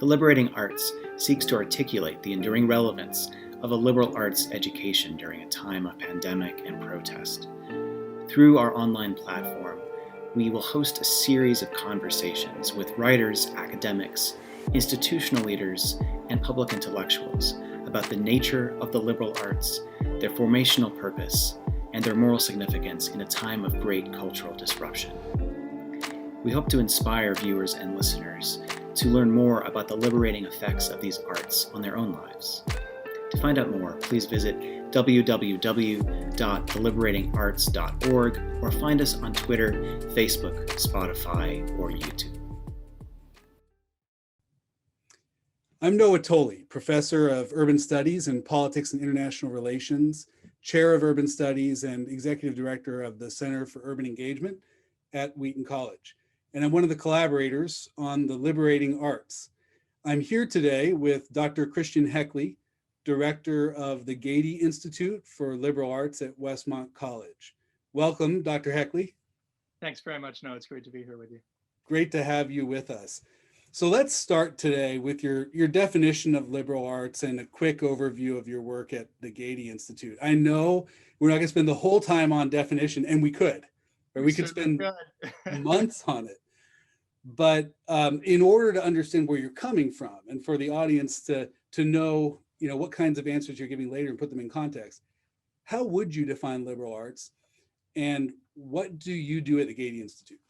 The Liberating Arts seeks to articulate the enduring relevance of a liberal arts education during a time of pandemic and protest. Through our online platform, we will host a series of conversations with writers, academics, institutional leaders, and public intellectuals about the nature of the liberal arts, their formational purpose, and their moral significance in a time of great cultural disruption. We hope to inspire viewers and listeners to learn more about the liberating effects of these arts on their own lives. To find out more, please visit www.theliberatingarts.org or find us on Twitter, Facebook, Spotify, or YouTube. I'm Noah Toly, Professor of Urban Studies and Politics and International Relations, Chair of Urban Studies, and Executive Director of the Center for Urban Engagement at Wheaton College. And I'm one of the collaborators on the Liberating Arts. I'm here today with Dr. Christian Hoeckley, Director of the Gaede Institute for Liberal Arts at Westmont College. Welcome, Dr. Hoeckley. Thanks very much, Noah. It's great to be here with you. Great to have you with us. So let's start today with your definition of liberal arts and a quick overview of your work at the Gaede Institute. I know we're not going to spend the whole time on definition, and we could, or we could spend months on it. But in order to understand where you're coming from and for the audience to know, what kinds of answers you're giving later and put them in context, how would you define liberal arts, and what do you do at the Gaede Institute?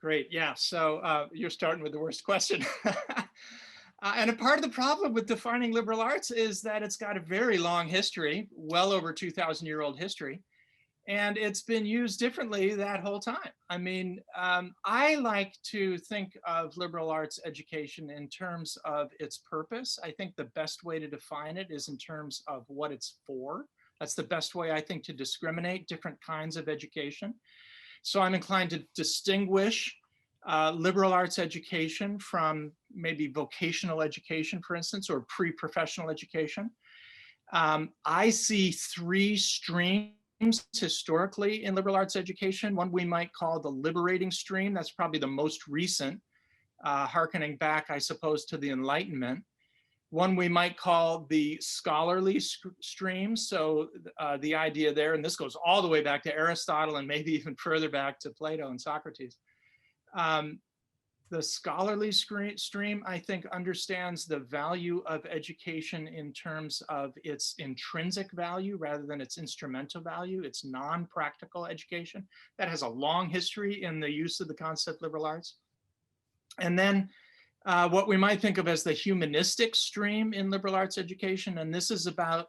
Great. Yeah. So you're starting with the worst question. And a part of the problem with defining liberal arts is that it's got a very long history, well over 2,000-year-old history, and it's been used differently that whole time. I mean, I like to think of liberal arts education in terms of its purpose. I think the best way to define it is in terms of what it's for. That's the best way, I think, to discriminate different kinds of education. So I'm inclined to distinguish liberal arts education from maybe vocational education, for instance, or pre-professional education. I see three streams historically in liberal arts education. One we might call the liberating stream. That's probably the most recent, hearkening back, I suppose, to the Enlightenment. One we might call the scholarly stream. So the idea there, and this goes all the way back to Aristotle and maybe even further back to Plato and Socrates. The scholarly stream, I think, understands the value of education in terms of its intrinsic value rather than its instrumental value. It's non-practical education. That has a long history in the use of the concept liberal arts. And then what we might think of as the humanistic stream in liberal arts education, and this is about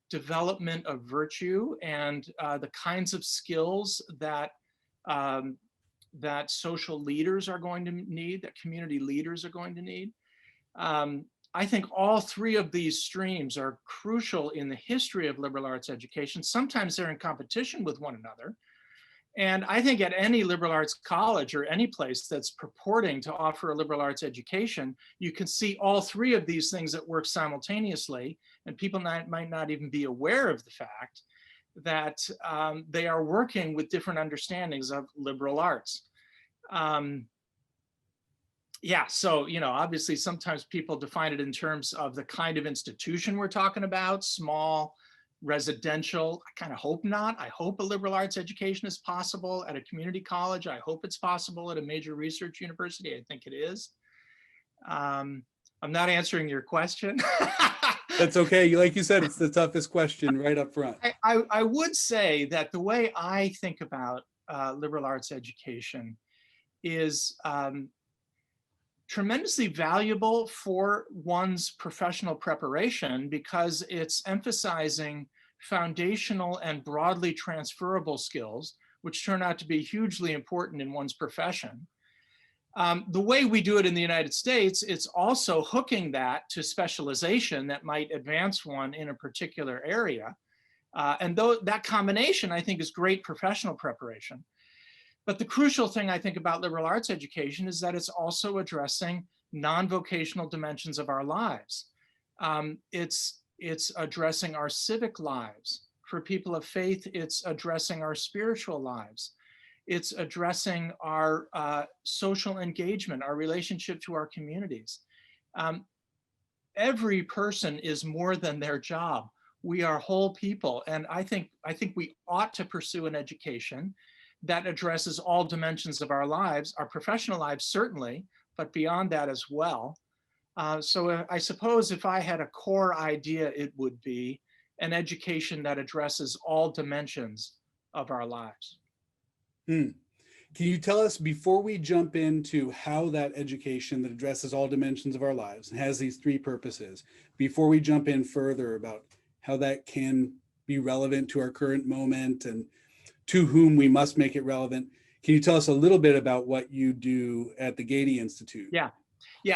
development of virtue and the kinds of skills that that social leaders are going to need, that community leaders are going to need. I think all three of these streams are crucial in the history of liberal arts education. Sometimes they're in competition with one another. And I think at any liberal arts college or any place that's purporting to offer a liberal arts education, you can see all three of these things that work simultaneously, and people might not even be aware of the fact that they are working with different understandings of liberal arts. Yeah, so, obviously sometimes people define it in terms of the kind of institution we're talking about, small, residential. I kind of hope not. I hope a liberal arts education is possible at a community college. I hope it's possible at a major research university. I think it is. I'm not answering your question. That's okay. Like you said, it's the toughest question right up front. I would say that the way I think about liberal arts education is tremendously valuable for one's professional preparation because it's emphasizing foundational and broadly transferable skills, which turn out to be hugely important in one's profession. The way we do it in the United States, it's also hooking that to specialization that might advance one in a particular area. And that combination, I think, is great professional preparation. But the crucial thing I think about liberal arts education is that it's also addressing non-vocational dimensions of our lives. It's addressing our civic lives. For people of faith, it's addressing our spiritual lives. It's addressing our social engagement, our relationship to our communities. Um, every person is more than their job. We are whole people. And I think we ought to pursue an education that addresses all dimensions of our lives, our professional lives certainly, but beyond that as well. So I suppose if I had a core idea, it would be an education that addresses all dimensions of our lives. Hmm. Can you tell us, before we jump into how that education that addresses all dimensions of our lives and has these three purposes, before we jump in further about how that can be relevant to our current moment and to whom we must make it relevant, can you tell us a little bit about what you do at the Gaede Institute? Yeah.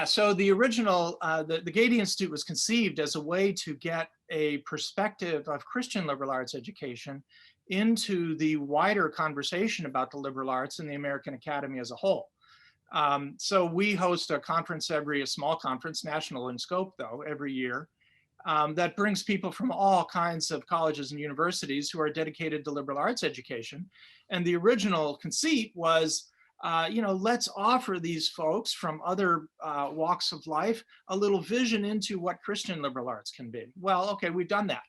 So the original, the Gaede Institute was conceived as a way to get a perspective of Christian liberal arts education into the wider conversation about the liberal arts in the American Academy as a whole. So we host a conference a small conference, national in scope though, every year, that brings people from all kinds of colleges and universities who are dedicated to liberal arts education. And the original conceit was, let's offer these folks from other walks of life a little vision into what Christian liberal arts can be. Well, okay, we've done that.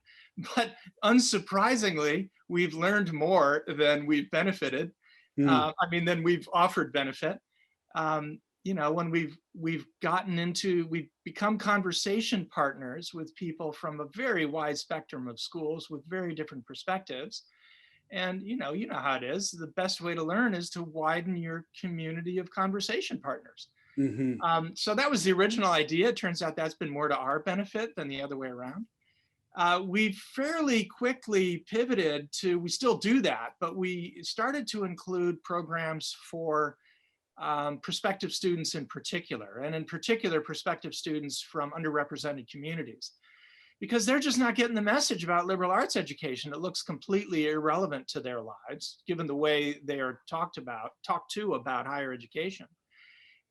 But unsurprisingly, we've learned more than we've benefited. Than we've offered benefit. When we've become conversation partners with people from a very wide spectrum of schools with very different perspectives. And you know how it is. The best way to learn is to widen your community of conversation partners. Mm-hmm. So that was the original idea. It turns out that's been more to our benefit than the other way around. We fairly quickly pivoted to, we still do that, but we started to include programs for prospective students in particular, and in particular, prospective students from underrepresented communities, because they're just not getting the message about liberal arts education. It looks completely irrelevant to their lives, given the way they are talked to about higher education.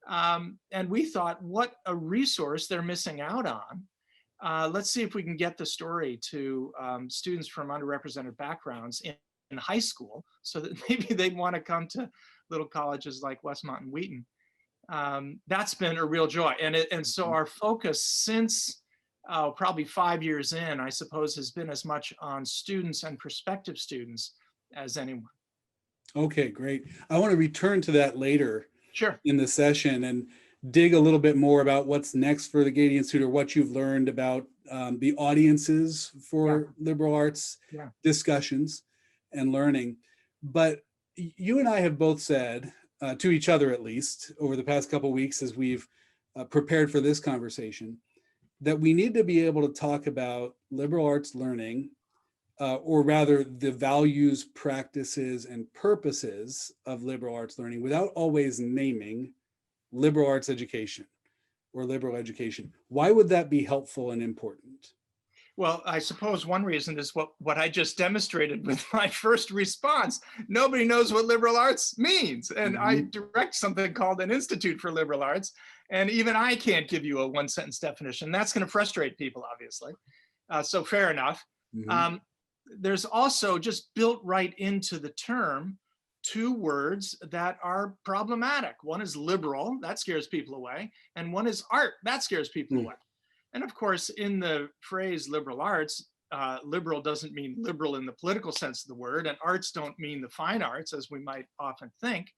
And we thought, what a resource they're missing out on. Let's see if we can get the story to students from underrepresented backgrounds in high school, so that maybe they'd want to come to little colleges like Westmont and Wheaton. That's been a real joy. And so our focus since probably 5 years in, I suppose, has been as much on students and prospective students as anyone. Okay, great. I want to return to that later Sure. in the session and dig a little bit more about what's next for the Gaede Institute, or what you've learned about the audiences for liberal arts discussions and learning. But you and I have both said, to each other at least, over the past couple of weeks as we've prepared for this conversation, that we need to be able to talk about liberal arts learning, or rather the values, practices, and purposes of liberal arts learning without always naming liberal arts education or liberal education. Why would that be helpful and important? Well, I suppose one reason is what I just demonstrated with my first response. Nobody knows what liberal arts means. And I direct something called an Institute for Liberal Arts. And even I can't give you a one-sentence definition. That's going to frustrate people, obviously. So fair enough. There's also, just built right into the term, two words that are problematic. One is liberal, that scares people away. And one is art, that scares people away. And of course, in the phrase liberal arts, liberal doesn't mean liberal in the political sense of the word, and arts don't mean the fine arts, as we might often think.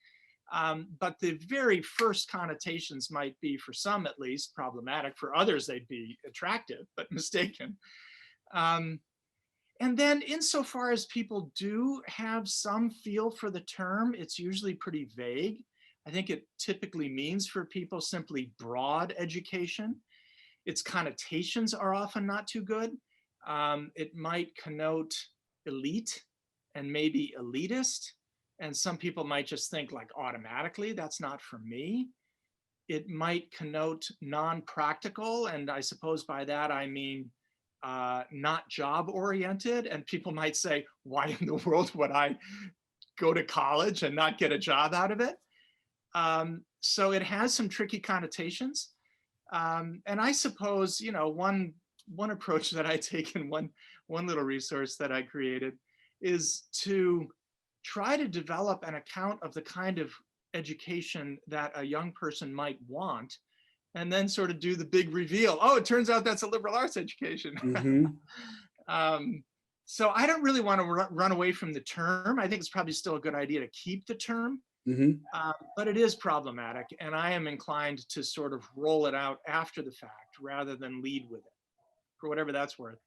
But the very first connotations might be, for some at least, problematic. For others, they'd be attractive, but mistaken. And then insofar as people do have some feel for the term, it's usually pretty vague. I think it typically means for people simply broad education. Its connotations are often not too good. It might connote elite and maybe elitist. And some people might just think, like, automatically, that's not for me. It might connote non-practical. And I suppose by that, I mean, not job oriented. And people might say, why in the world would I go to college and not get a job out of it? So it has some tricky connotations. And I suppose, one approach that I take in one little resource that I created is to try to develop an account of the kind of education that a young person might want and then sort of do the big reveal. Oh, it turns out that's a liberal arts education. So I don't really want to run away from the term. I think it's probably still a good idea to keep the term, but it is problematic, and I am inclined to sort of roll it out after the fact rather than lead with it, for whatever that's worth.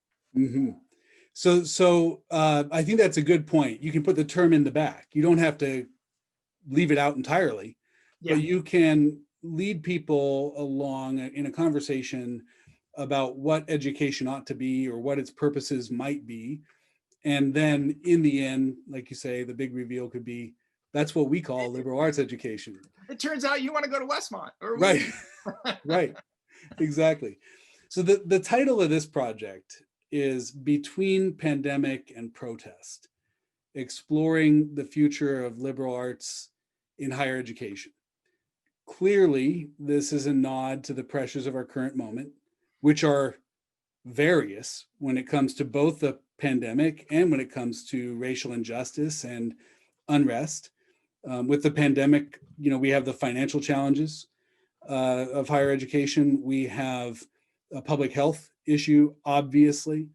So I think that's a good point. You can put the term in the back. You don't have to leave it out entirely, but you can lead people along in a conversation about what education ought to be or what its purposes might be. And then in the end, like you say, the big reveal could be, that's what we call liberal arts education. It turns out you want to go to Westmont. Right, right, exactly. So the title of this project is Between Pandemic and Protest, Exploring the Future of Liberal Arts in Higher Education. Clearly, this is a nod to the pressures of our current moment, which are various when it comes to both the pandemic and when it comes to racial injustice and unrest. With the pandemic, we have the financial challenges of higher education. We have a public health issue, obviously,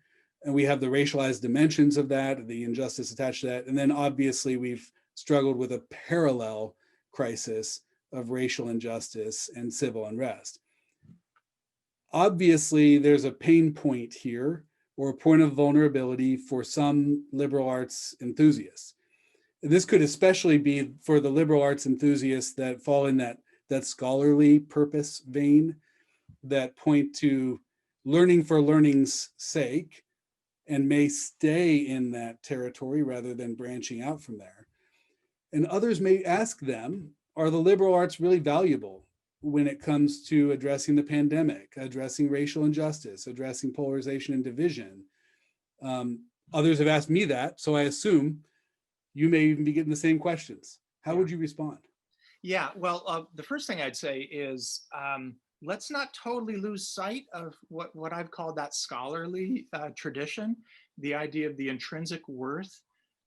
and we have the racialized dimensions of that, the injustice attached to that. And then obviously we've struggled with a parallel crisis of racial injustice and civil unrest. Obviously, there's a pain point here, or a point of vulnerability for some liberal arts enthusiasts. This could especially be for the liberal arts enthusiasts that fall in that scholarly purpose vein, that point to learning for learning's sake and may stay in that territory rather than branching out from there. And others may ask them, are the liberal arts really valuable when it comes to addressing the pandemic, addressing racial injustice, addressing polarization and division? Others have asked me that, so I assume you may even be getting the same questions. How would you respond? Yeah, well, the first thing I'd say is let's not totally lose sight of what I've called that scholarly tradition, the idea of the intrinsic worth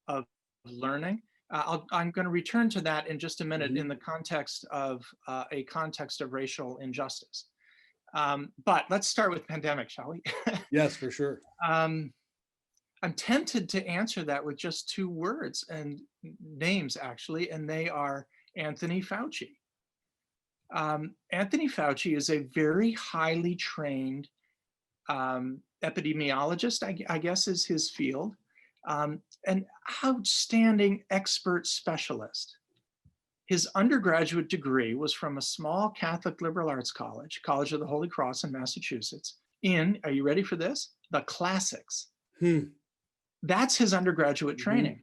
of learning. I'm going to return to that in just a minute in the context of a context of racial injustice. But let's start with pandemic, shall we? Yes, for sure. I'm tempted to answer that with just two words and names, actually, and they are Anthony Fauci. Anthony Fauci is a very highly trained epidemiologist, I guess is his field, an outstanding expert specialist. His undergraduate degree was from a small Catholic liberal arts college, College of the Holy Cross in Massachusetts, in, are you ready for this? The classics. That's his undergraduate training.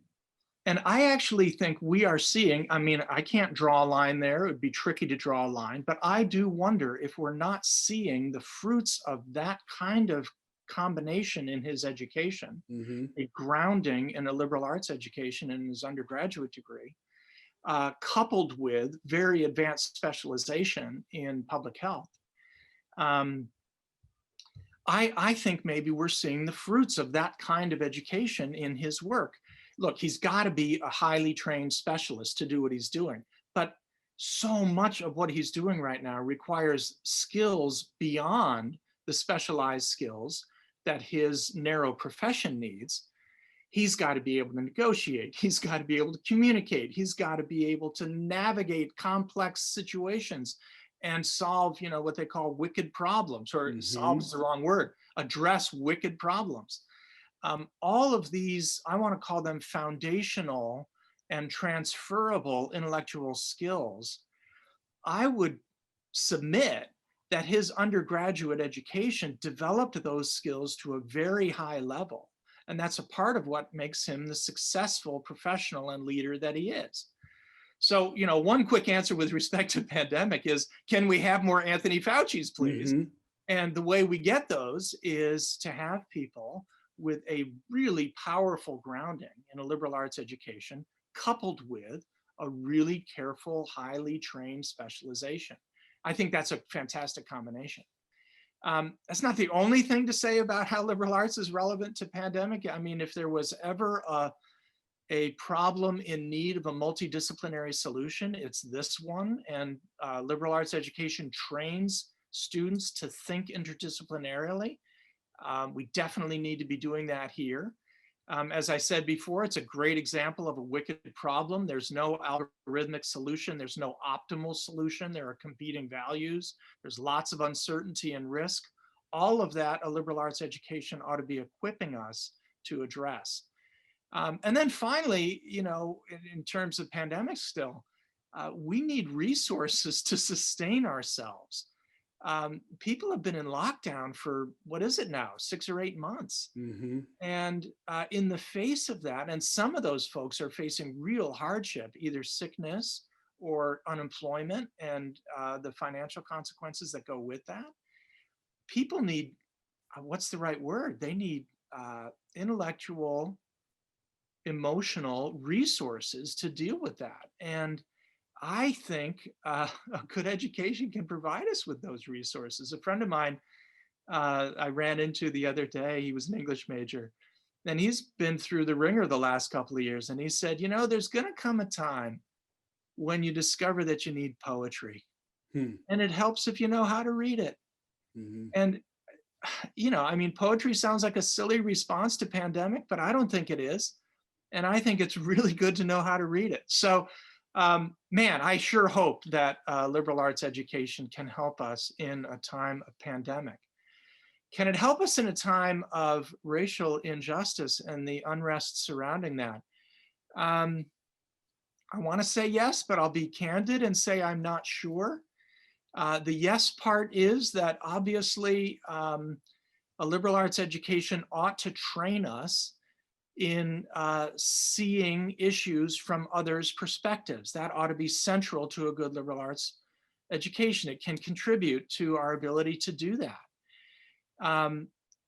And I actually think we are seeing, I mean, I can't draw a line there. It would be tricky to draw a line, but I do wonder if we're not seeing the fruits of that kind of combination in his education, a grounding in a liberal arts education in his undergraduate degree, coupled with very advanced specialization in public health. I think maybe we're seeing the fruits of that kind of education in his work. Look, he's got to be a highly trained specialist to do what he's doing, but so much of what he's doing right now requires skills beyond the specialized skills that his narrow profession needs. He's got to be able to negotiate. He's got to be able to communicate. He's got to be able to navigate complex situations and solve, what they call wicked problems, or solve is the wrong word, address wicked problems. All of these, I want to call them foundational and transferable intellectual skills. I would submit that his undergraduate education developed those skills to a very high level. And that's a part of what makes him the successful professional and leader that he is. So, one quick answer with respect to pandemic is, can we have more Anthony Fauci's, please? And the way we get those is to have people with a really powerful grounding in a liberal arts education, coupled with a really careful, highly trained specialization. I think that's a fantastic combination. That's not the only thing to say about how liberal arts is relevant to pandemic. I mean, if there was ever a problem in need of a multidisciplinary solution, it's this one. And liberal arts education trains students to think interdisciplinarily. We definitely need to be doing that here. As I said before, it's a great example of a wicked problem. There's no algorithmic solution. There's no optimal solution. There are competing values. There's lots of uncertainty and risk. All of that, a liberal arts education ought to be equipping us to address. And then finally, in terms of pandemics still, we need resources to sustain ourselves. People have been in lockdown for, what is it now, 6 or 8 months. Mm-hmm. And in the face of that, and some of those folks are facing real hardship, either sickness or unemployment and the financial consequences that go with that. People need, what's the right word? They need intellectual, emotional resources to deal with that. And I think a good education can provide us with those resources. A friend of mine I ran into the other day, he was an English major, and he's been through the ringer the last couple of years. And he said, there's going to come a time when you discover that you need poetry. And it helps if you know how to read it. Mm-hmm. And, poetry sounds like a silly response to pandemic, but I don't think it is. And I think it's really good to know how to read it. So, man, I sure hope that liberal arts education can help us in a time of pandemic. Can it help us in a time of racial injustice and the unrest surrounding that? I want to say yes, but I'll be candid and say I'm not sure. The yes part is that obviously a liberal arts education ought to train us in seeing issues from others' perspectives. That ought to be central to a good liberal arts education. It can contribute to our ability to do that.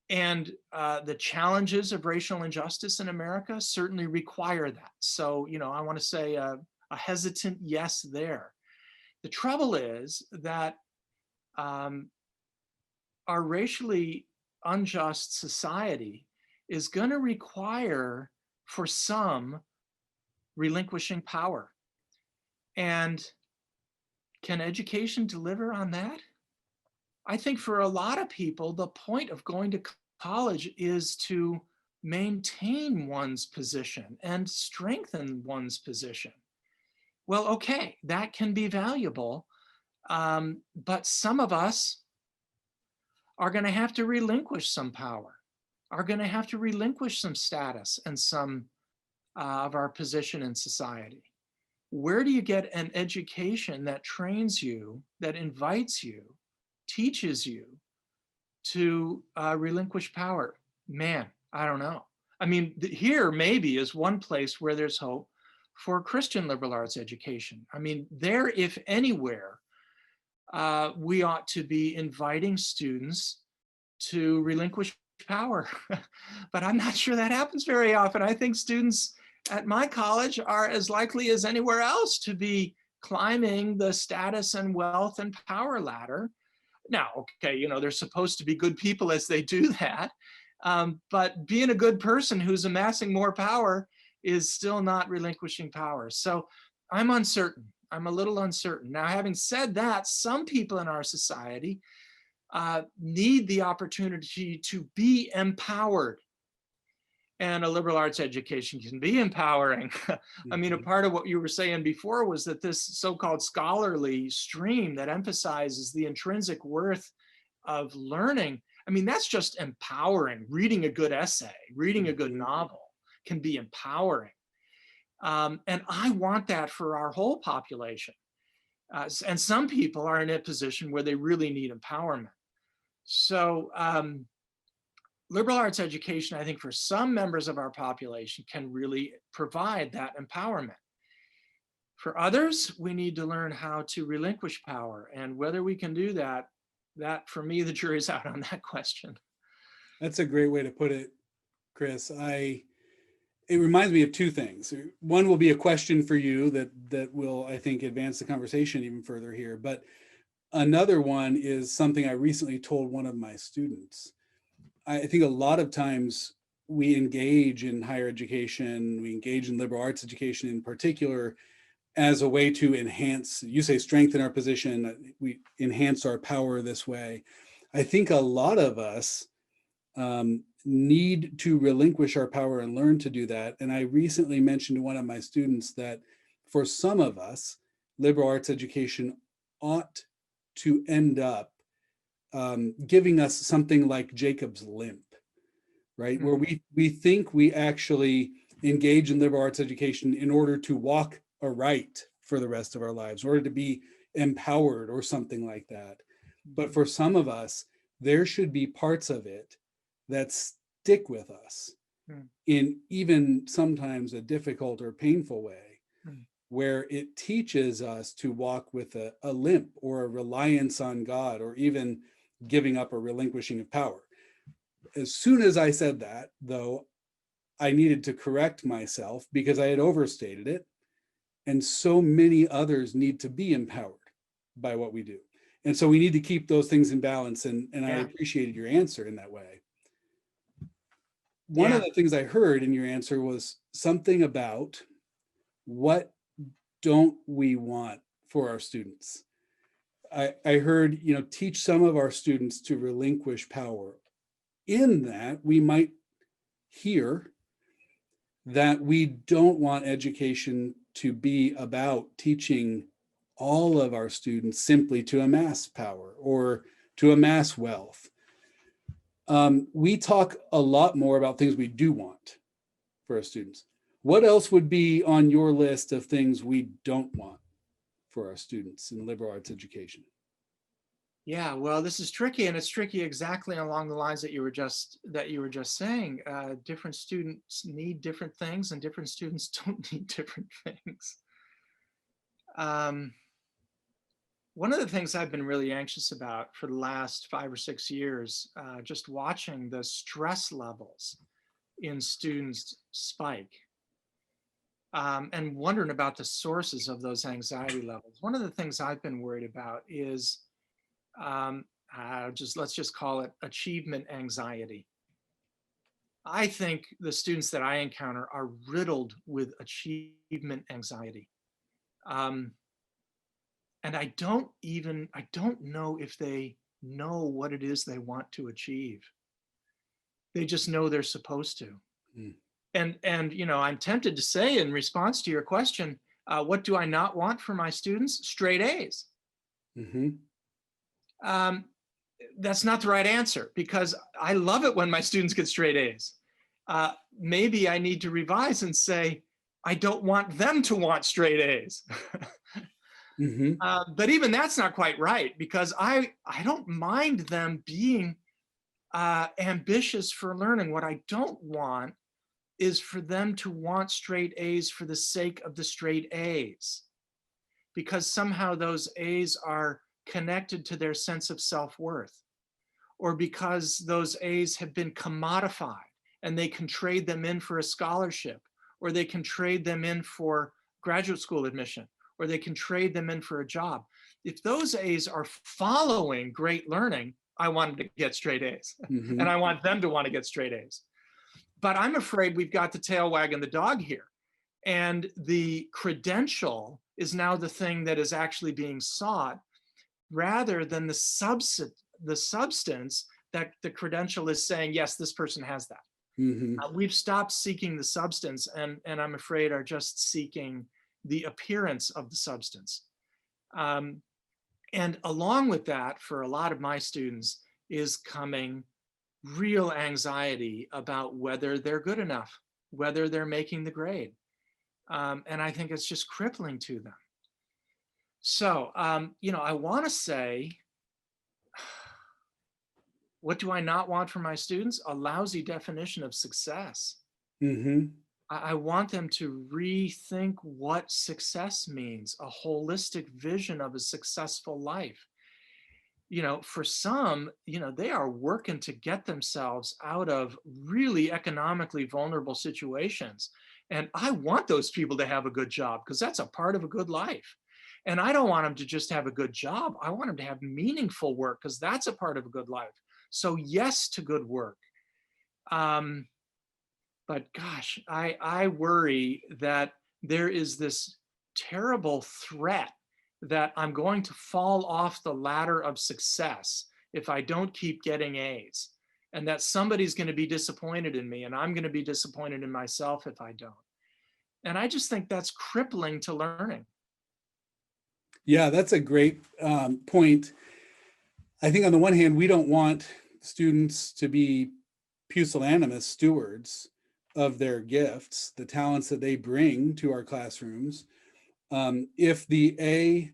And the challenges of racial injustice in America certainly require that. So, I want to say a hesitant yes there. The trouble is that our racially unjust society is going to require, for some, relinquishing power. And can education deliver on that? I think for a lot of people, the point of going to college is to maintain one's position and strengthen one's position. Well, okay, that can be valuable, but some of us are going to have to relinquish some power, are going to have to relinquish some status and some of our position in society. Where do you get an education that trains you, that invites you, teaches you to relinquish power? Man, I don't know. I mean, here maybe is one place where there's hope for Christian liberal arts education. I mean, there, if anywhere, we ought to be inviting students to relinquish power. But I'm not sure that happens very often. I think students at my college are as likely as anywhere else to be climbing the status and wealth and power ladder. Now, okay, they're supposed to be good people as they do that. But being a good person who's amassing more power is still not relinquishing power. So I'm uncertain. I'm a little uncertain. Now, having said that, some people in our society need the opportunity to be empowered. And a liberal arts education can be empowering. I mean, a part of what you were saying before was that this so-called scholarly stream that emphasizes the intrinsic worth of learning, I mean, that's just empowering. Reading a good essay, reading a good novel can be empowering. And I want that for our whole population. And some people are in a position where they really need empowerment. So liberal arts education, I think, for some members of our population can really provide that empowerment. For others, we need to learn how to relinquish power, and whether we can do that, for me, the jury's out on that question. That's a great way to put it, Chris. It reminds me of two things. One will be a question for you that will, I think, advance the conversation even further here. But another one is something I recently told one of my students. I think a lot of times we engage in higher education, we engage in liberal arts education in particular, as a way to enhance, you say strengthen our position, we enhance our power this way. I think a lot of us need to relinquish our power and learn to do that. And I recently mentioned to one of my students that for some of us, liberal arts education ought to end up giving us something like Jacob's limp, right? Where we think we actually engage in liberal arts education in order to walk aright for the rest of our lives, in order to be empowered or something like that. But for some of us, there should be parts of it that stick with us in even sometimes a difficult or painful way, where it teaches us to walk with a limp or a reliance on God, or even giving up or relinquishing of power. As soon as I said that, though, I needed to correct myself because I had overstated it. And so many others need to be empowered by what we do. And so we need to keep those things in balance. And I appreciated your answer in that way. One of the things I heard in your answer was something about what don't we want for our students. I heard, teach some of our students to relinquish power. In that, we might hear that we don't want education to be about teaching all of our students simply to amass power or to amass wealth. We talk a lot more about things we do want for our students. What else would be on your list of things we don't want for our students in liberal arts education? Yeah, well, this is tricky, and it's tricky exactly along the lines that you were just saying. Different students need different things, and different students don't need different things. One of the things I've been really anxious about for the last 5 or 6 years, just watching the stress levels in students spike, and wondering about the sources of those anxiety levels. One of the things I've been worried about is let's just call it achievement anxiety. I think the students that I encounter are riddled with achievement anxiety. And I don't know if they know what it is they want to achieve. They just know they're supposed to. And I'm tempted to say in response to your question, what do I not want for my students? Straight A's. That's not the right answer, because I love it when my students get straight A's. Maybe I need to revise and say, I don't want them to want straight A's. But even that's not quite right, because I don't mind them being ambitious for learning. What I don't want is for them to want straight A's for the sake of the straight A's, because somehow those A's are connected to their sense of self-worth, or because those A's have been commodified and they can trade them in for a scholarship, or they can trade them in for graduate school admission, or they can trade them in for a job. If those A's are following great learning, I want them to get straight A's, and I want them to want to get straight A's. But I'm afraid we've got the tail wagging the dog here. And the credential is now the thing that is actually being sought, rather than the substance that the credential is saying, yes, this person has that. We've stopped seeking the substance, and I'm afraid are just seeking the appearance of the substance. And along with that, for a lot of my students, is coming real anxiety about whether they're good enough, whether they're making the grade. And I think it's just crippling to them. So, I want to say, what do I not want for my students? A lousy definition of success. I want them to rethink what success means, a holistic vision of a successful life. For some, they are working to get themselves out of really economically vulnerable situations. And I want those people to have a good job, because that's a part of a good life. And I don't want them to just have a good job. I want them to have meaningful work, because that's a part of a good life. So yes to good work. But gosh, I worry that there is this terrible threat that I'm going to fall off the ladder of success if I don't keep getting A's, and that somebody's going to be disappointed in me, and I'm going to be disappointed in myself if I don't. And I just think that's crippling to learning. Yeah, that's a great point. I think on the one hand, we don't want students to be pusillanimous stewards of their gifts, the talents that they bring to our classrooms. If the A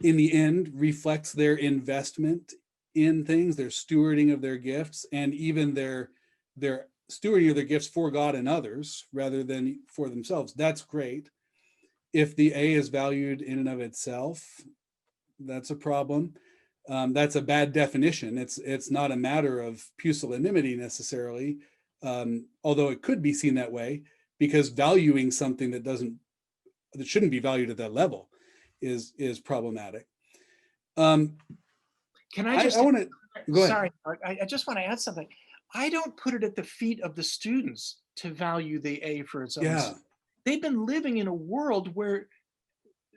in the end reflects their investment in things, their stewarding of their gifts, and even their stewarding of their gifts for God and others rather than for themselves, that's great. If the A is valued in and of itself, that's a problem. That's a bad definition. It's not a matter of pusillanimity necessarily, although it could be seen that way, because valuing something that shouldn't be valued at that level is problematic. Can I just? I want to go ahead. Sorry, I just want to add something. I don't put it at the feet of the students to value the A for its own. Yeah. They've been living in a world where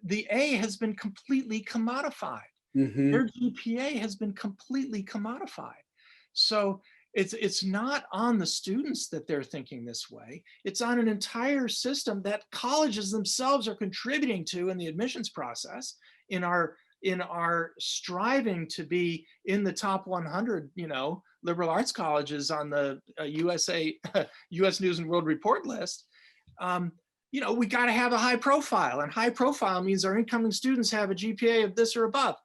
the A has been completely commodified. Mm-hmm. Their GPA has been completely commodified. So it's not on the students that they're thinking this way. It's on an entire system that colleges themselves are contributing to in the admissions process, in our striving to be in the top 100, liberal arts colleges on the US News and World Report list. We got to have a high profile, and high profile means our incoming students have a GPA of this or above.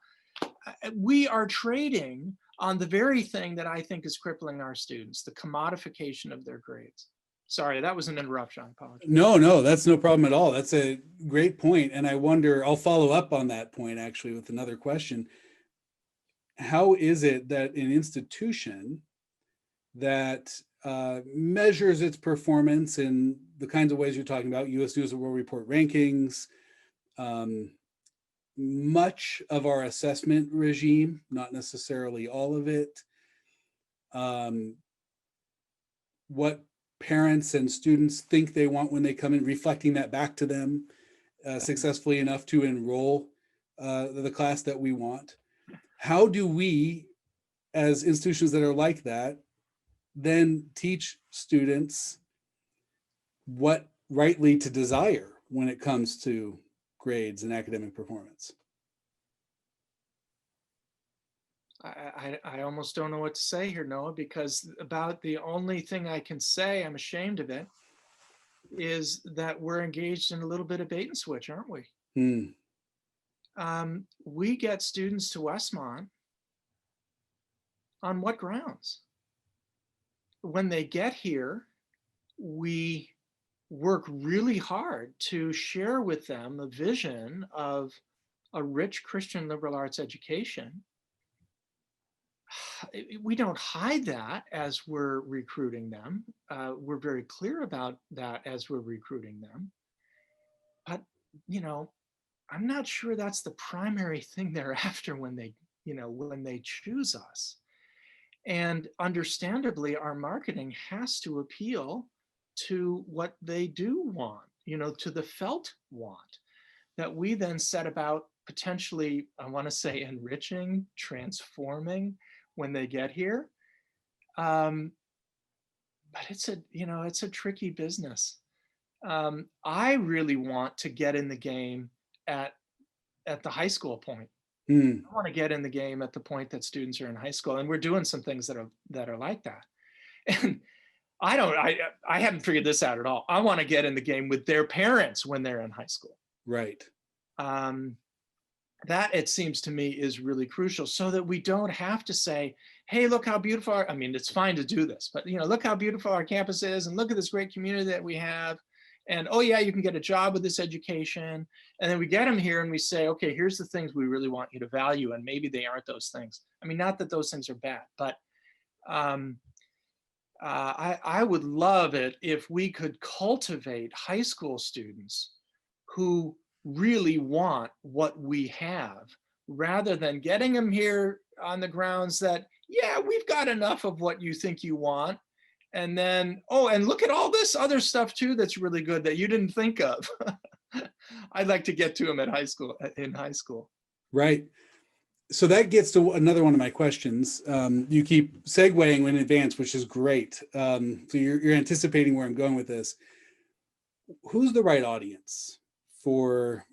We are trading on the very thing that I think is crippling our students, the commodification of their grades. Sorry, that was an interruption. I apologize. No, that's no problem at all. That's a great point. And I wonder, I'll follow up on that point actually with another question. How is it that an institution that measures its performance in the kinds of ways you're talking about, US News and World Report rankings, much of our assessment regime, not necessarily all of it, what parents and students think they want when they come in, reflecting that back to them successfully enough to enroll the class that we want. How do we, as institutions that are like that, then teach students what rightly to desire when it comes to grades and academic performance? I almost don't know what to say here, Noah, because about the only thing I can say, I'm ashamed of it, is that we're engaged in a little bit of bait and switch, aren't we? We get students to Westmont on what grounds? When they get here, we work really hard to share with them a vision of a rich Christian liberal arts education. We don't hide that as we're recruiting them. We're very clear about that as we're recruiting them. But, I'm not sure that's the primary thing they're after when they choose us. And understandably, our marketing has to appeal to what they do want, to the felt want, that we then set about potentially, I want to say, enriching, transforming when they get here. But it's a tricky business. I really want to get in the game at the high school point. I want to get in the game at the point that students are in high school, and we're doing some things that are like that. And I haven't figured this out at all. I want to get in the game with their parents when they're in high school. Right. That, it seems to me, is really crucial, so that we don't have to say, hey, look how beautiful it's fine to do this, but look how beautiful our campus is, and look at this great community that we have. And oh yeah, you can get a job with this education. And then we get them here and we say, okay, here's the things we really want you to value. And maybe they aren't those things. Not that those things are bad, but I would love it if we could cultivate high school students who really want what we have, rather than getting them here on the grounds that, yeah, we've got enough of what you think you want. And then, oh, and look at all this other stuff too that's really good that you didn't think of. I'd like to get to them in high school. Right. So that gets to another one of my questions. You keep segueing in advance, which is great. So you're anticipating where I'm going with this. Who's the right audience for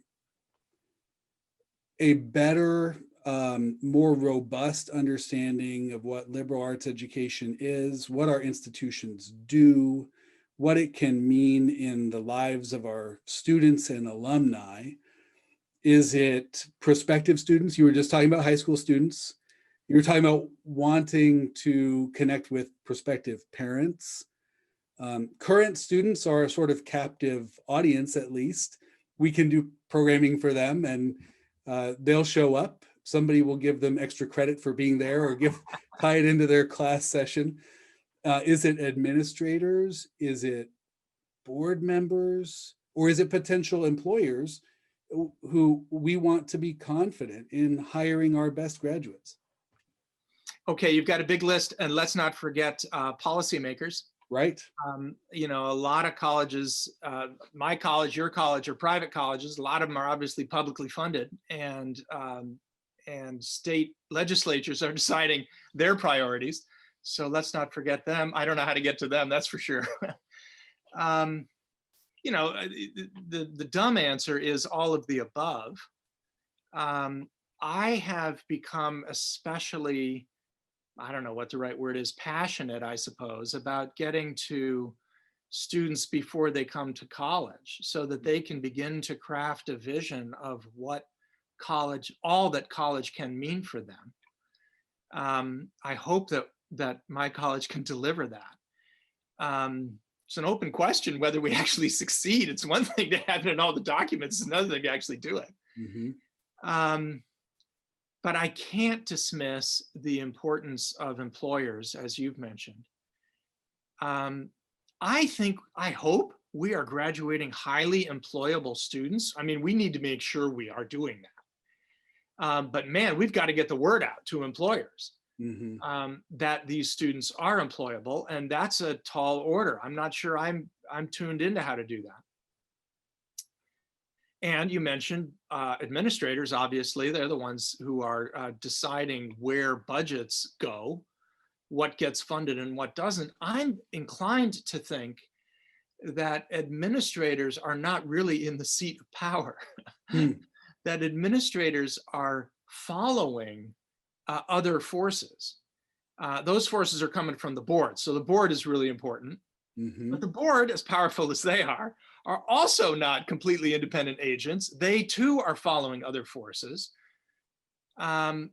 a better, more robust understanding of what liberal arts education is, what our institutions do, what it can mean in the lives of our students and alumni? Is it prospective students? You were just talking about high school students. You were talking about wanting to connect with prospective parents. Current students are a sort of captive audience, at least. We can do programming for them and they'll show up. Somebody will give them extra credit for being there or tie it into their class session. Is it administrators? Is it board members? Or is it potential employers who we want to be confident in hiring our best graduates? Okay, you've got a big list, and let's not forget policymakers. Right. You know, a lot of colleges, my college, your college, are private colleges. A lot of them are obviously publicly funded, and state legislatures are deciding their priorities. So let's not forget them. I don't know how to get to them, that's for sure. You know, the dumb answer is all of the above. I have become especially, I don't know what the right word is, passionate, I suppose, about getting to students before they come to college so that they can begin to craft a vision of what college, all that college can mean for them. I hope that my college can deliver that. It's an open question whether we actually succeed. It's one thing to have it in all the documents, it's another thing to actually do it. Mm-hmm. But I can't dismiss the importance of employers, as you've mentioned. I hope we are graduating highly employable students. I mean, we need to make sure we are doing that. But man, we've got to get the word out to employers. Mm-hmm. That these students are employable, and that's a tall order. I'm not sure I'm tuned into how to do that. And you mentioned administrators. Obviously, they're the ones who are deciding where budgets go, what gets funded and what doesn't. I'm inclined to think that administrators are not really in the seat of power. That administrators are following other forces. Those forces are coming from the board. So the board is really important. Mm-hmm. But the board, as powerful as they are also not completely independent agents. They too are following other forces. And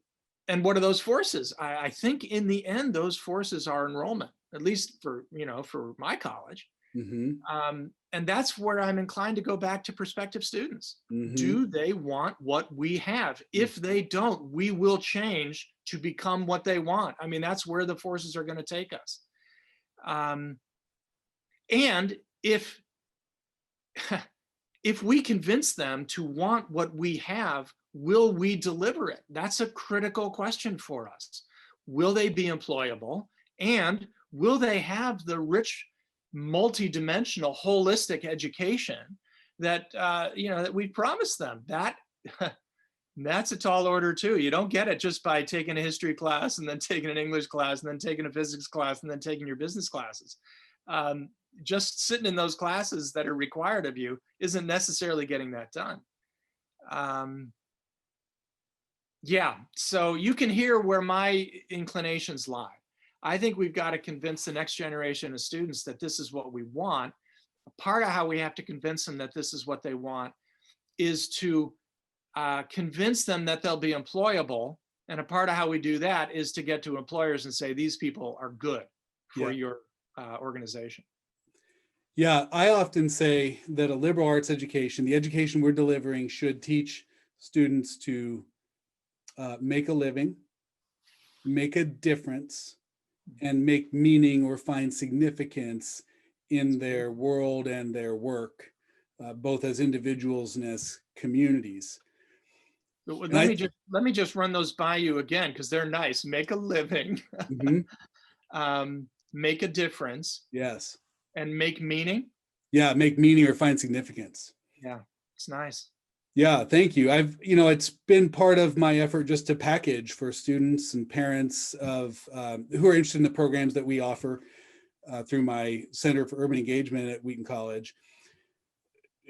what are those forces? I think in the end, those forces are enrollment, at least for my college. Mm-hmm. And that's where I'm inclined to go back to prospective students. Mm-hmm. Do they want what we have? If they don't, we will change to become what they want. I mean, that's where the forces are going to take us. And if we convince them to want what we have, will we deliver it? That's a critical question for us. Will they be employable? And will they have the rich, multidimensional, holistic education that that we promised them? That's a tall order too. You don't get it just by taking a history class and then taking an English class and then taking a physics class and then taking your business classes. Just sitting in those classes that are required of you isn't necessarily getting that done. Yeah, so you can hear where my inclinations lie. I think we've got to convince the next generation of students that this is what we want. Part of how we have to convince them that this is what they want is to convince them that they'll be employable. And a part of how we do that is to get to employers and say, these people are good for your organization. Yeah, I often say that a liberal arts education, the education we're delivering, should teach students to make a living, make a difference, and make meaning or find significance in their world and their work, both as individuals and as communities. Let me just run those by you again, because they're nice. Make a living, mm-hmm. Make a difference. Yes. And make meaning. Yeah, make meaning or find significance. Yeah. It's nice. Yeah, thank you. It's been part of my effort just to package for students and parents of who are interested in the programs that we offer through my Center for Urban Engagement at Wheaton College.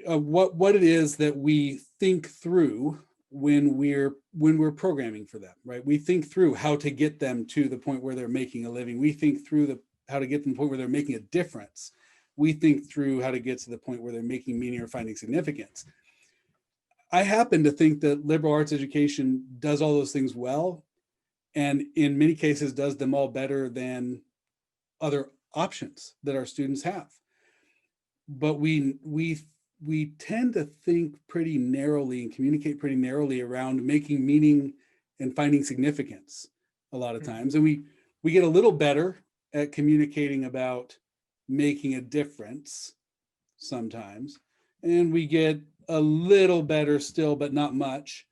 What it is that we think through when we're programming for them, right? We think through how to get them to the point where they're making a living. We think through how to get them to the point where they're making a difference. We think through how to get to the point where they're making meaning or finding significance. I happen to think that liberal arts education does all those things well, and in many cases does them all better than other options that our students have. But we tend to think pretty narrowly and communicate pretty narrowly around making meaning and finding significance a lot of times. And we get a little better at communicating about making a difference sometimes. And we get a little better still, but not much.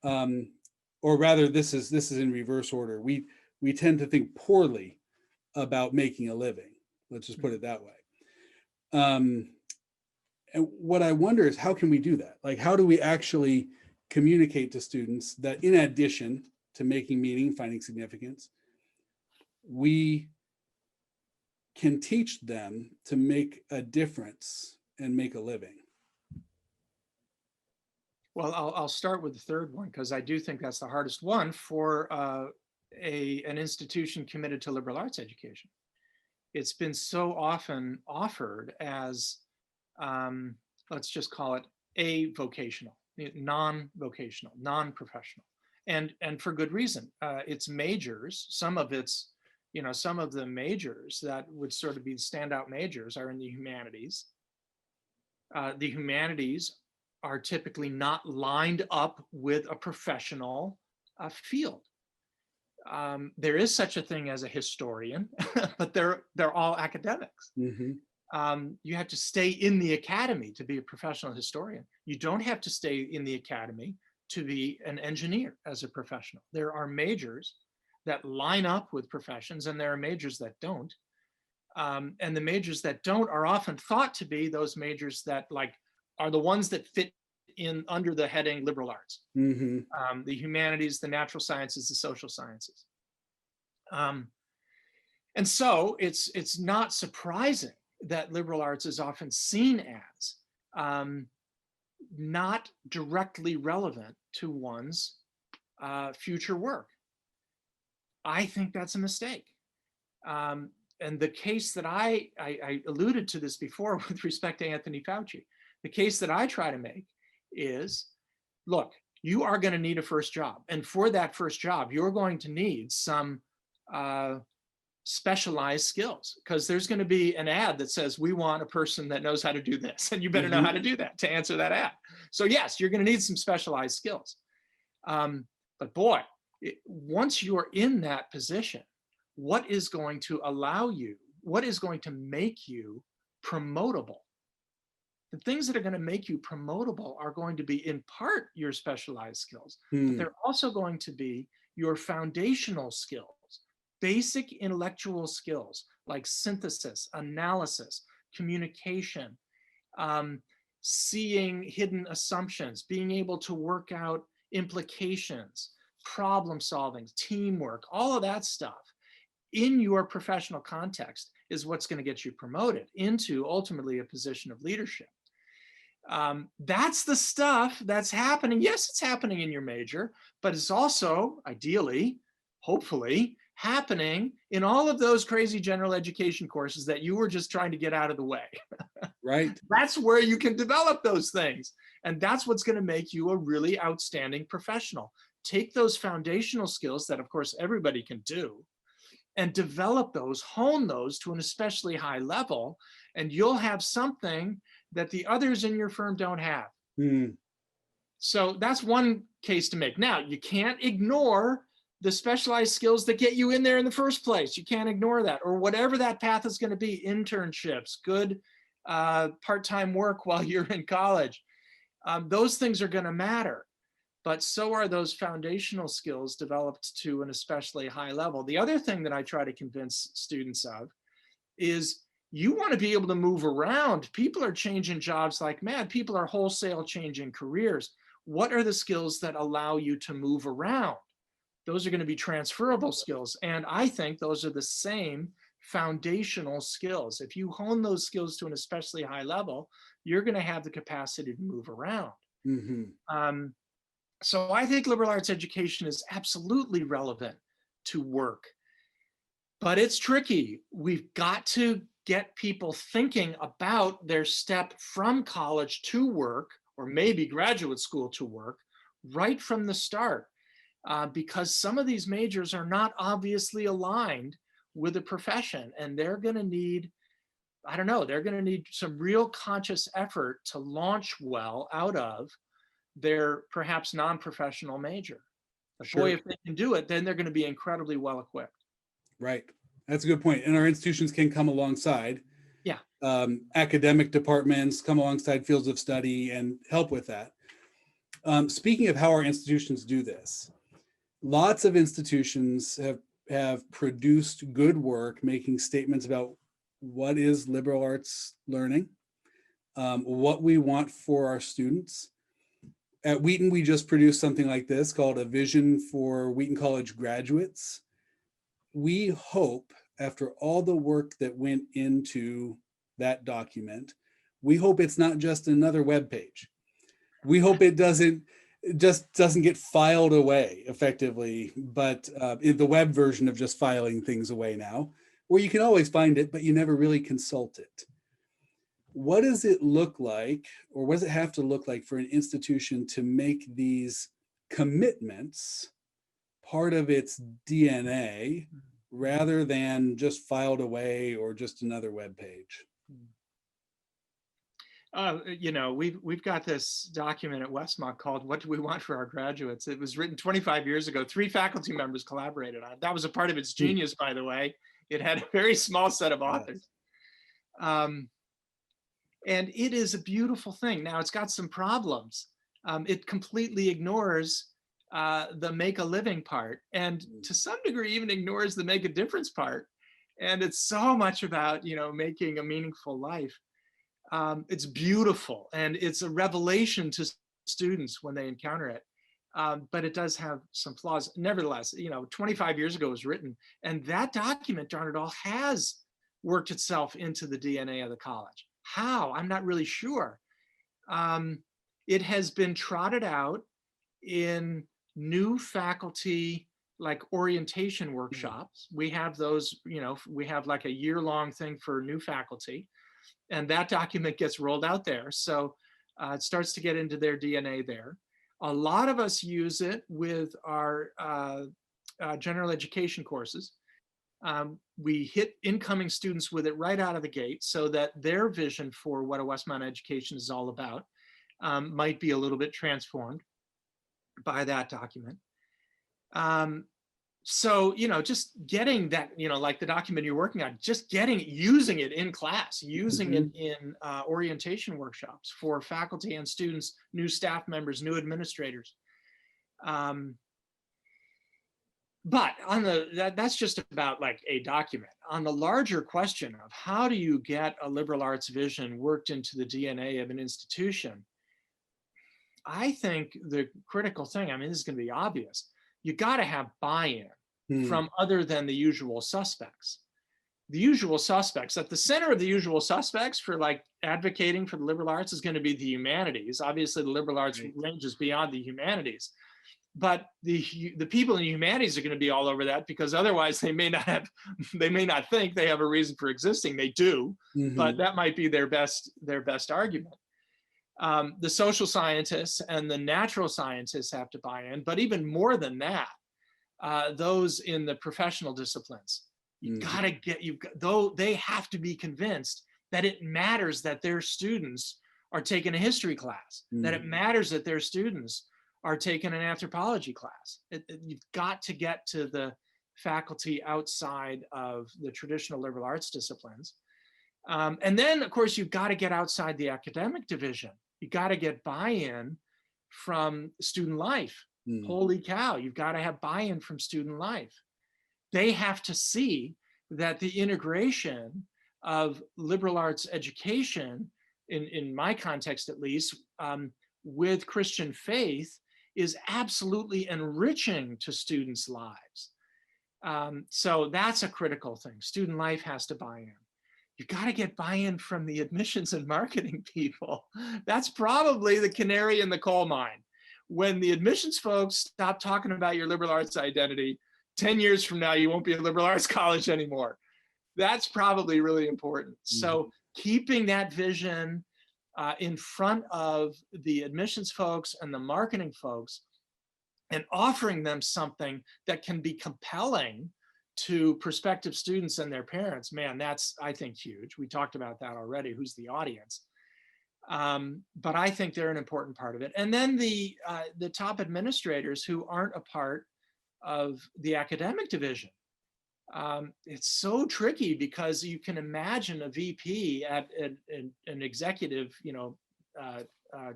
Or rather, this is in reverse order. We tend to think poorly about making a living. Let's just put it that way. And what I wonder is, how can we do that? Like, how do we actually communicate to students that in addition to making meaning, finding significance, we can teach them to make a difference and make a living? Well, I'll start with the third one, because I do think that's the hardest one for an institution committed to liberal arts education. It's been so often offered as, let's just call it a vocational, non-vocational, non-professional, and for good reason. Its majors, some of the majors that would sort of be standout majors are in the humanities. The humanities are typically not lined up with a professional field. There is such a thing as a historian, but they're all academics. Mm-hmm. You have to stay in the academy to be a professional historian. You don't have to stay in the academy to be an engineer as a professional. There are majors that line up with professions, and there are majors that don't. And the majors that don't are often thought to be those majors that are the ones that fit in under the heading liberal arts. Mm-hmm. The humanities, the natural sciences, the social sciences. And so it's not surprising that liberal arts is often seen as not directly relevant to one's future work. I think that's a mistake. And the case that I alluded to this before with respect to Anthony Fauci, the case that I try to make is, look, you are going to need a first job. And for that first job, you're going to need some specialized skills, because there's going to be an ad that says, we want a person that knows how to do this. And you better know how to do that to answer that ad. So yes, you're going to need some specialized skills. But boy, once you're in that position, what is going to allow you, what is going to make you promotable? The things that are going to make you promotable are going to be, in part, your specialized skills, but they're also going to be your foundational skills, basic intellectual skills like synthesis, analysis, communication, seeing hidden assumptions, being able to work out implications, problem solving, teamwork, all of that stuff in your professional context is what's going to get you promoted into ultimately a position of leadership. That's the stuff that's happening. Yes, it's happening in your major, but it's also ideally, hopefully, happening in all of those crazy general education courses that you were just trying to get out of the way. Right. That's where you can develop those things. And that's what's going to make you a really outstanding professional. Take those foundational skills that, of course, everybody can do, and develop those, hone those to an especially high level, and you'll have something that the others in your firm don't have. So that's one case to make. Now, you can't ignore the specialized skills that get you in there in the first place. You can't ignore that, or whatever that path is going to be, internships, good part-time work while you're in college. Those things are going to matter, but so are those foundational skills developed to an especially high level. The other thing that I try to convince students of is You want to be able to move around. People are changing jobs like mad. People are wholesale changing careers. What are the skills that allow you to move around? Those are going to be transferable skills. And I think those are the same foundational skills. If you hone those skills to an especially high level, you're going to have the capacity to move around. So I think liberal arts education is absolutely relevant to work, but it's tricky. We've got to get people thinking about their step from college to work, or maybe graduate school to work, right from the start, because some of these majors are not obviously aligned with the profession, and they're going to need, I don't know, they're going to need some real conscious effort to launch well out of their perhaps non-professional major. But Sure. boy, if they can do it, then they're going to be incredibly well equipped. Right. That's a good point. And our institutions can come alongside. Yeah. Academic departments come alongside fields of study and help with that. Speaking of how our institutions do this, lots of institutions have produced good work making statements about what is liberal arts learning, what we want for our students. At Wheaton, we just produced something like this called A Vision for Wheaton College Graduates. We hope, after all the work that went into that document, we hope it's not just another web page. We hope it doesn't get filed away effectively, but the web version of just filing things away now, where you can always find it, but you never really consult it. What does it look like, or what does it have to look like for an institution to make these commitments part of its DNA rather than just filed away or just another web page? You know, we've got this document at Westmont called "What Do We Want for Our Graduates?" It was written 25 years ago. 3 faculty members collaborated on it. That was a part of its genius, by the way. It had a very small set of authors. And it is a beautiful thing. Now, it's got some problems. It completely ignores the make a living part, and to some degree even ignores the make a difference part. And it's so much about, you know, making a meaningful life. It's beautiful, and it's a revelation to students when they encounter it. But it does have some flaws. Nevertheless, you know, 25 years ago it was written, and that document, darn it all, has worked itself into the DNA of the college. How? I'm not really sure. It has been trotted out in new faculty, like orientation workshops. We have those, you know, we have like a year-long thing for new faculty, and that document gets rolled out there. So it starts to get into their DNA there. A lot of us use it with our general education courses. We hit incoming students with it right out of the gate, so that their vision for what a Westmont education is all about might be a little bit transformed by that document. So, you know, just getting that, you know, like the document you're working on, just getting it, using it in class, using it in orientation workshops for faculty and students, new staff members, new administrators. But on that's just about like a document. On the larger question of how do you get a liberal arts vision worked into the DNA of an institution, I think the critical thing, I mean, this is going to be obvious, you got to have buy-in from other than the usual suspects. The usual suspects, at the center of the usual suspects for like advocating for the liberal arts is going to be the humanities. Obviously, the liberal arts ranges beyond the humanities. But the people in the humanities are going to be all over that, because otherwise they may not think they have a reason for existing. They do, but that might be their best argument. The social scientists and the natural scientists have to buy in, but even more than that, those in the professional disciplines, though they have to be convinced that it matters that their students are taking a history class, that it matters that their students are taking an anthropology class. You've got to get to the faculty outside of the traditional liberal arts disciplines. And then, of course, you've got to get outside the academic division. You've got to get buy-in from student life. Holy cow, you've got to have buy-in from student life. They have to see that the integration of liberal arts education, in my context at least, with Christian faith is absolutely enriching to students' lives. So that's a critical thing. Student life has to buy in. You got to get buy-in from the admissions and marketing people. That's probably the canary in the coal mine. When the admissions folks stop talking about your liberal arts identity, 10 years from now, you won't be a liberal arts college anymore. That's probably really important. So keeping that vision in front of the admissions folks and the marketing folks and offering them something that can be compelling to prospective students and their parents, man, that's, I think, huge. We talked about that already, who's the audience. But I think they're an important part of it. And then the top administrators who aren't a part of the academic division. It's so tricky because you can imagine a VP at an executive,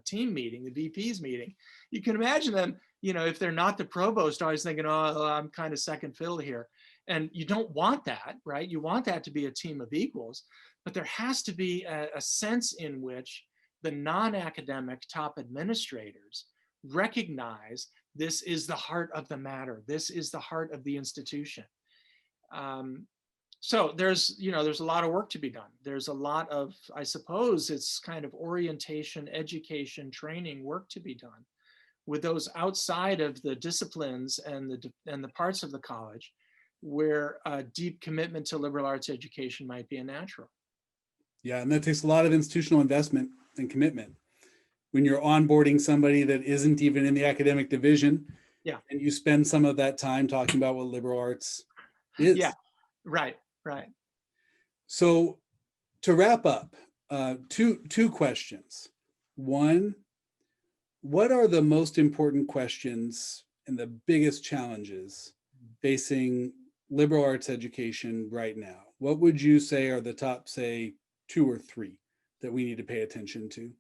team meeting, the VP's meeting. You can imagine them, if they're not the provost, always thinking, oh, I'm kind of second fiddle here. And you don't want that, right? You want that to be a team of equals, but there has to be a sense in which the non-academic top administrators recognize this is the heart of the matter. This is the heart of the institution. So there's a lot of work to be done. There's a lot of, I suppose it's kind of orientation, education, training work to be done with those outside of the disciplines and the parts of the college where a deep commitment to liberal arts education might be a natural. Yeah, and that takes a lot of institutional investment and commitment. When you're onboarding somebody that isn't even in the academic division, yeah, and you spend some of that time talking about what liberal arts is. Yeah, right. So to wrap up, two questions. One, what are the most important questions and the biggest challenges facing liberal arts education right now? What would you say are the top, say, 2 or 3 that we need to pay attention to?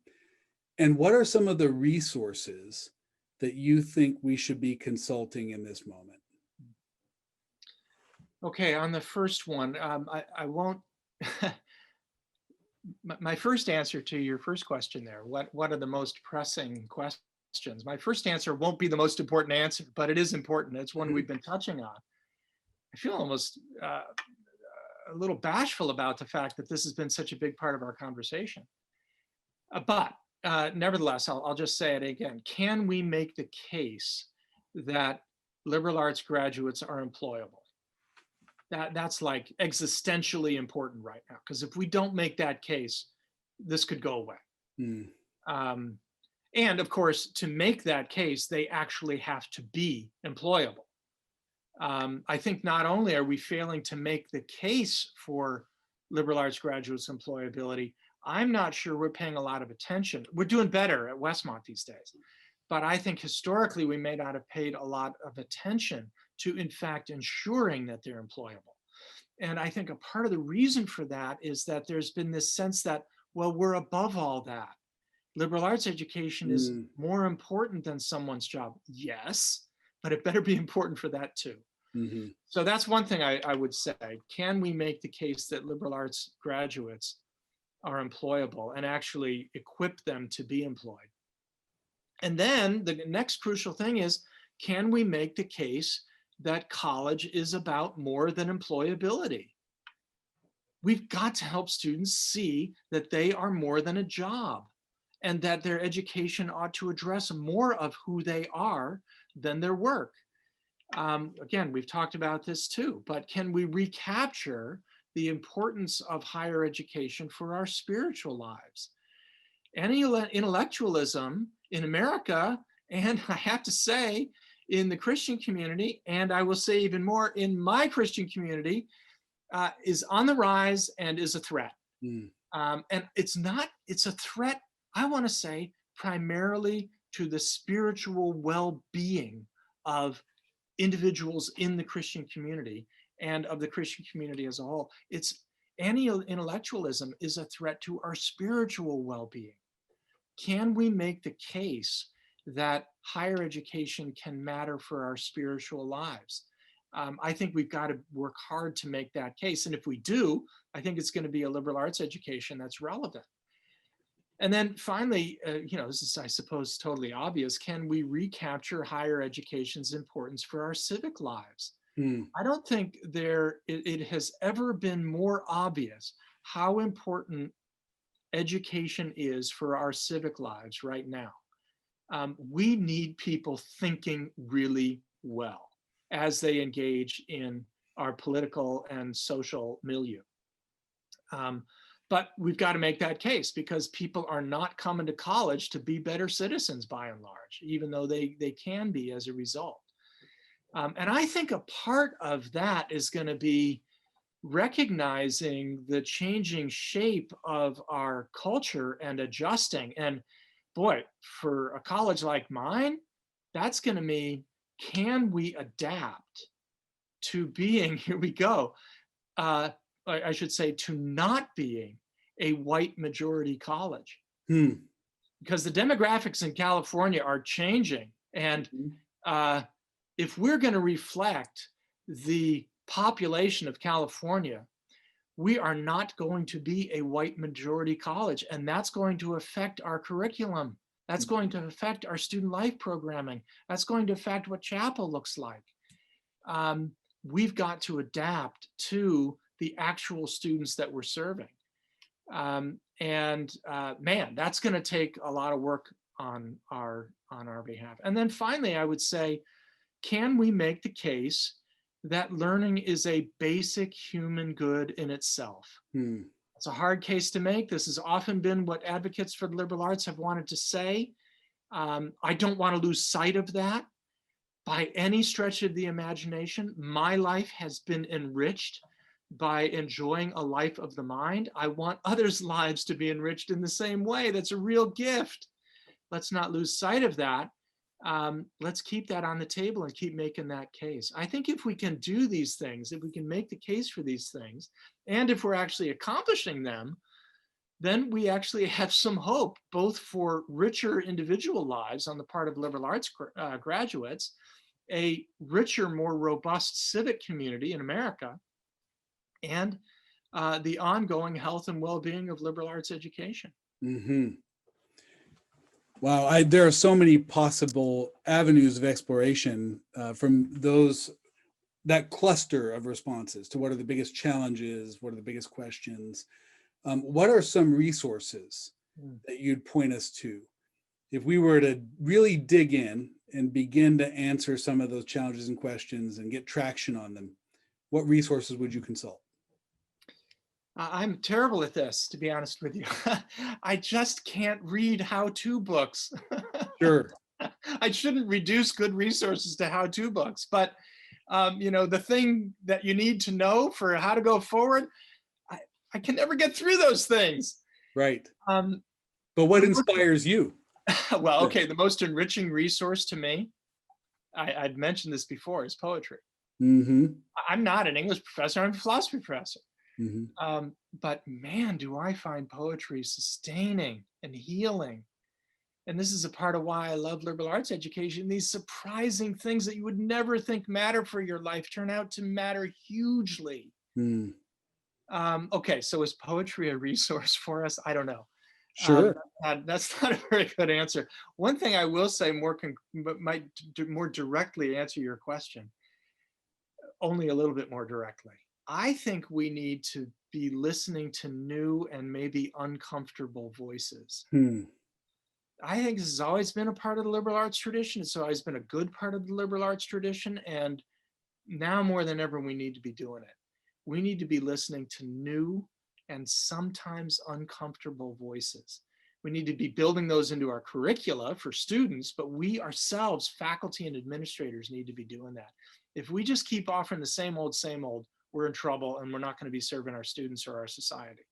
And what are some of the resources that you think we should be consulting in this moment? Okay, on the first one, I won't, my first answer to your first question there, what are the most pressing questions? My first answer won't be the most important answer, but it is important. It's one we've been touching on. I feel almost a little bashful about the fact that this has been such a big part of our conversation. But nevertheless, I'll just say it again. Can we make the case that liberal arts graduates are employable? That's like existentially important right now, because if we don't make that case, this could go away. And of course, to make that case, they actually have to be employable. I think not only are we failing to make the case for liberal arts graduates' employability, I'm not sure we're paying a lot of attention. We're doing better at Westmont these days, but I think historically we may not have paid a lot of attention to, in fact, ensuring that they're employable. And I think a part of the reason for that is that there's been this sense that, well, we're above all that. Liberal arts education is more important than someone's job. Yes, but it better be important for that too. So that's one thing I would say. Can we make the case that liberal arts graduates are employable and actually equip them to be employed? And then the next crucial thing is, can we make the case that college is about more than employability? We've got to help students see that they are more than a job and that their education ought to address more of who they are than their work. Again, we've talked about this too, but can we recapture the importance of higher education for our spiritual lives? Any intellectualism in America, and I have to say, in the Christian community, and I will say even more in my Christian community, is on the rise and is a threat. And it's a threat, I want to say, primarily to the spiritual well-being of individuals in the Christian community and of the Christian community as a whole. Anti-intellectualism is a threat to our spiritual well-being. Can we make the case that higher education can matter for our spiritual lives? I think we've got to work hard to make that case. And if we do, I think it's going to be a liberal arts education that's relevant. And then finally, this is, I suppose, totally obvious. Can we recapture higher education's importance for our civic lives? I don't think it has ever been more obvious how important education is for our civic lives right now. We need people thinking really well as they engage in our political and social milieu. But we've got to make that case, because people are not coming to college to be better citizens by and large, even though they can be as a result. And I think a part of that is going to be recognizing the changing shape of our culture and adjusting. And boy, for a college like mine, that's going to mean, can we adapt to being, here we go, I should say, to not being a white majority college? Because the demographics in California are changing. And if we're going to reflect the population of California, we are not going to be a white majority college. And that's going to affect our curriculum. That's going to affect our student life programming. That's going to affect what chapel looks like. We've got to adapt to the actual students that we're serving. Man, that's going to take a lot of work on our behalf. And then finally, I would say, can we make the case that learning is a basic human good in itself? It's a hard case to make. This has often been what advocates for the liberal arts have wanted to say. I don't want to lose sight of that by any stretch of the imagination. My life has been enriched by enjoying a life of the mind. I want others' lives to be enriched in the same way. That's a real gift. Let's not lose sight of that. Let's keep that on the table and keep making that case. I think if we can do these things, if we can make the case for these things, and if we're actually accomplishing them, then we actually have some hope, both for richer individual lives on the part of liberal arts graduates, a richer, more robust civic community in America, and the ongoing health and well-being of liberal arts education. Wow, there are so many possible avenues of exploration from that cluster of responses to what are the biggest challenges, what are the biggest questions. What are some resources that you'd point us to if we were to really dig in and begin to answer some of those challenges and questions and get traction on them? What resources would you consult? I'm terrible at this, to be honest with you. I just can't read how-to books. Sure. I shouldn't reduce good resources to how-to books, but the thing that you need to know for how to go forward, I can never get through those things. Right. But what inspires you? Well, okay, the most enriching resource to me, I'd mentioned this before, is poetry. I'm not an English professor, I'm a philosophy professor. But man, do I find poetry sustaining and healing. And this is a part of why I love liberal arts education. These surprising things that you would never think matter for your life turn out to matter hugely. Okay, so is poetry a resource for us? I don't know. Sure. That's not a very good answer. One thing I will say might more directly answer your question, only a little bit more directly. I think we need to be listening to new and maybe uncomfortable voices. I think this has always been a part of the liberal arts tradition. It's always been a good part of the liberal arts tradition. And now more than ever, we need to be doing it. We need to be listening to new and sometimes uncomfortable voices. We need to be building those into our curricula for students, but we ourselves, faculty and administrators, need to be doing that. If we just keep offering the same old, we're in trouble, and we're not going to be serving our students or our society.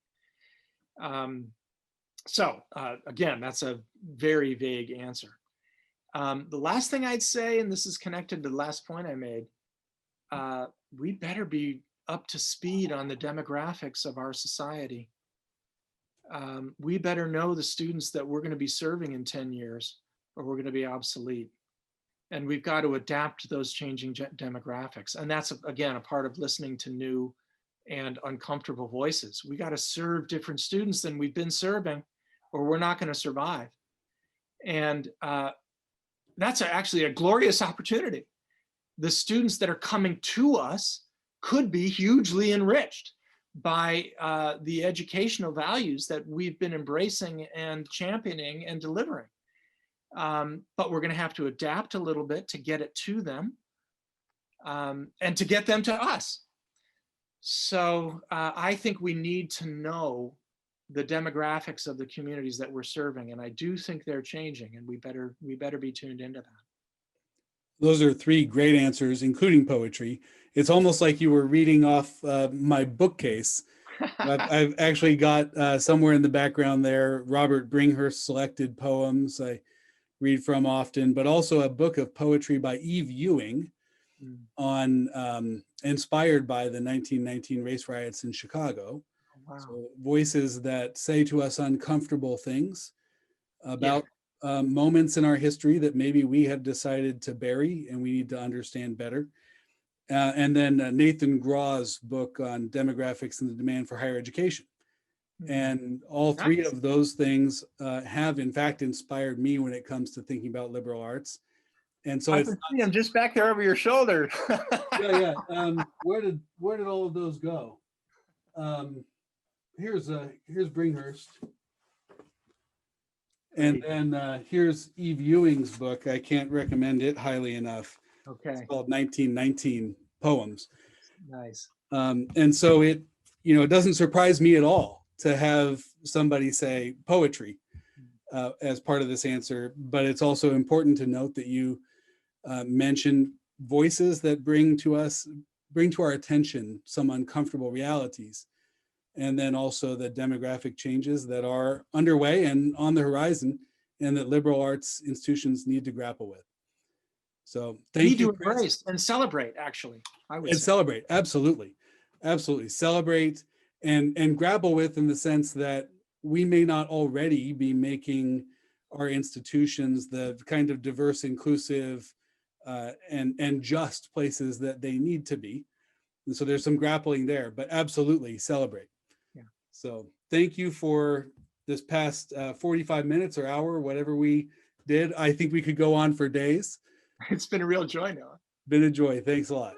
Again, that's a very vague answer. The last thing I'd say, and this is connected to the last point I made, we better be up to speed on the demographics of our society. We better know the students that we're going to be serving in 10 years, or we're going to be obsolete. And we've got to adapt to those changing demographics. And that's, again, a part of listening to new and uncomfortable voices. We got to serve different students than we've been serving, or we're not going to survive. And that's actually a glorious opportunity. The students that are coming to us could be hugely enriched by the educational values that we've been embracing and championing and delivering. But we're going to have to adapt a little bit to get it to them, and to get them to us. So I think we need to know the demographics of the communities that we're serving, and I do think they're changing, and we better be tuned into that. Those are three great answers, including poetry. It's almost like you were reading off my bookcase. I've actually got somewhere in the background there, Robert Bringhurst selected poems I read from often, but also a book of poetry by Eve Ewing on inspired by the 1919 race riots in Chicago. Wow. So voices that say to us uncomfortable things about moments in our history that maybe we have decided to bury and we need to understand better. And then Nathan Graw's book on demographics and the demand for higher education. And all three of those things have in fact inspired me when it comes to thinking about liberal arts. And so I can see them just back there over your shoulder. yeah. Where did all of those go? Here's Bringhurst. And then here's Eve Ewing's book. I can't recommend it highly enough. Okay. It's called 1919 Poems. Nice. And so it doesn't surprise me at all to have somebody say poetry as part of this answer, but it's also important to note that you mentioned voices that bring to our attention some uncomfortable realities, and then also the demographic changes that are underway and on the horizon, and that liberal arts institutions need to grapple with. So thank you. Need to embrace and celebrate, actually. I would say. Celebrate, absolutely. Celebrate and grapple with, in the sense that we may not already be making our institutions the kind of diverse, inclusive, and just places that they need to be. And so there's some grappling there, but absolutely celebrate. Yeah. So thank you for this past 45 minutes or hour, whatever we did. I think we could go on for days. It's been a real joy, Noah. Been a joy. Thanks a lot.